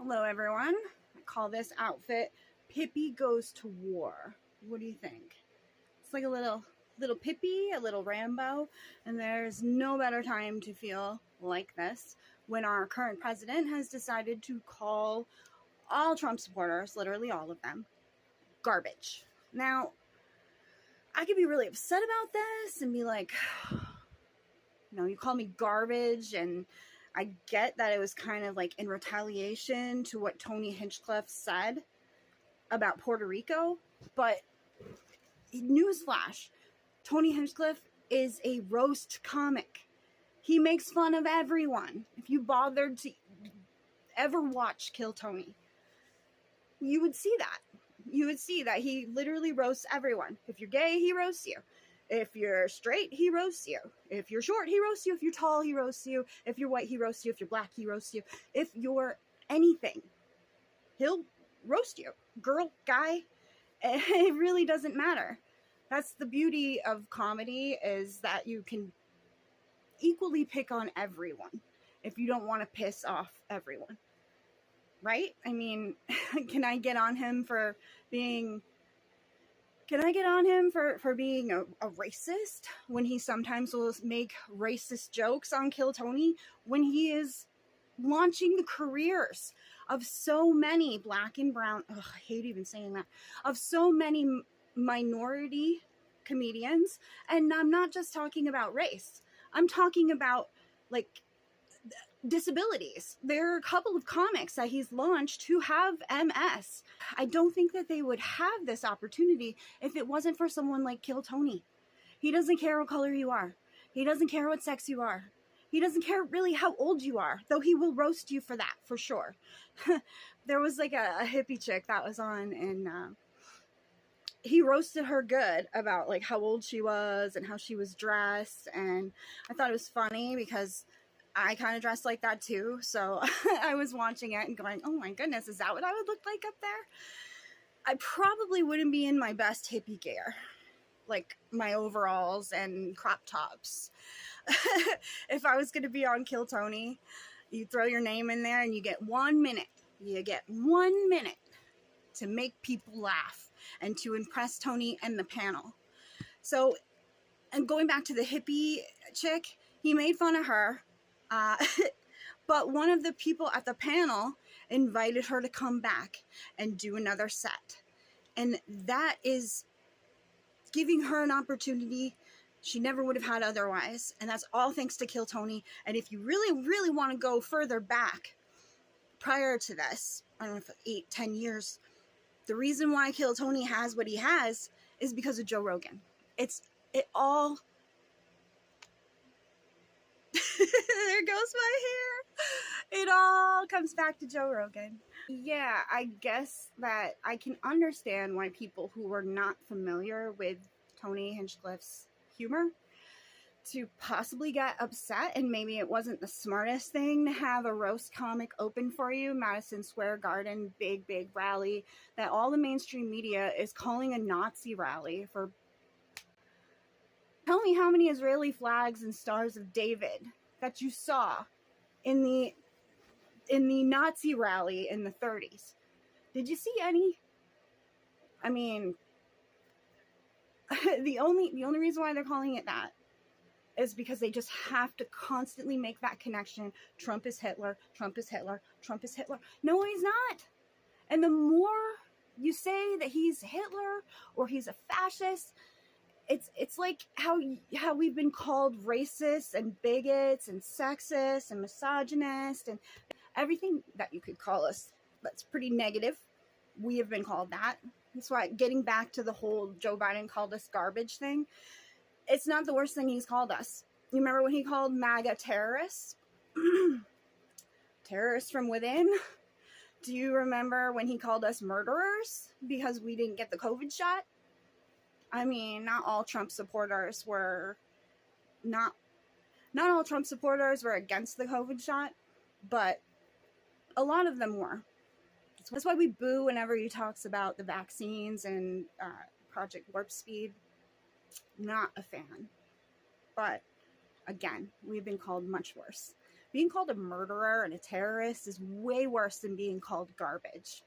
Hello everyone. I call this outfit Pippi Goes to War. What do you think? It's like a little Pippi, a little Rambo, and there's no better time to feel like this when our current president has decided to call all Trump supporters, literally all of them, garbage. Now, I could be really upset about this and be like, you call me garbage, and I get that it was kind of like in retaliation to what Tony Hinchcliffe said about Puerto Rico, but newsflash, Tony Hinchcliffe is a roast comic. He makes fun of everyone. If you bothered to ever watch Kill Tony, you would see that. You would see that he literally roasts everyone. If you're gay, he roasts you. If you're straight, he roasts you. If you're short, he roasts you. If you're tall, he roasts you. If you're white, he roasts you. If you're black, he roasts you. If you're anything, he'll roast you. Girl, guy, it really doesn't matter. That's the beauty of comedy, is that you can equally pick on everyone if you don't want to piss off everyone. Right? I mean, can I get on him for being a racist when he sometimes will make racist jokes on Kill Tony, when he is launching the careers of so many black and brown, I hate even saying that, of so many minority comedians. And I'm not just talking about race. I'm talking about like disabilities. There are a couple of comics that he's launched who have MS. I don't think that they would have this opportunity if it wasn't for someone like Kill Tony. He doesn't care what color you are. He doesn't care what sex you are. He doesn't care really how old you are, though he will roast you for that, for sure. There was like a hippie chick that was on, and he roasted her good about like how old she was and how she was dressed, and I thought it was funny because I kind of dressed like that too, so I was watching it and going, oh my goodness, is that what I would look like up there? I probably wouldn't be in my best hippie gear, like my overalls and crop tops. If I was going to be on Kill Tony, you throw your name in there and you get 1 minute. You get 1 minute to make people laugh and to impress Tony and the panel. So, and going back to the hippie chick, he made fun of her. But one of the people at the panel invited her to come back and do another set. And that is giving her an opportunity she never would have had otherwise. And that's all thanks to Kill Tony. And if you really, really want to go further back, prior to this, I don't know if 8-10 years, the reason why Kill Tony has what he has is because of Joe Rogan. It all there goes my hair. It all comes back to Joe Rogan. Yeah, I guess that I can understand why people who were not familiar with Tony Hinchcliffe's humor to possibly get upset, and maybe it wasn't the smartest thing to have a roast comic open for you, Madison Square Garden, big rally that all the mainstream media is calling a Nazi rally for. Tell me how many Israeli flags and Stars of David that you saw in the Nazi rally in the 30s. Did you see any? I mean, the only reason why they're calling it that is because they just have to constantly make that connection. Trump is Hitler, Trump is Hitler, Trump is Hitler. No, he's not. And the more you say that he's Hitler or he's a fascist, it's like how we've been called racist and bigots and sexist and misogynist and everything that you could call us that's pretty negative. We have been called that. That's why, getting back to the whole Joe Biden called us garbage thing, it's not the worst thing he's called us. You remember when he called Maga terrorists? Terrorists from within? Do you remember when he called us murderers because we didn't get the COVID shot? I mean, not all Trump supporters were against the COVID shot, but a lot of them were. That's why we boo whenever he talks about the vaccines and Project Warp Speed. Not a fan. But again, we've been called much worse. Being called a murderer and a terrorist is way worse than being called garbage.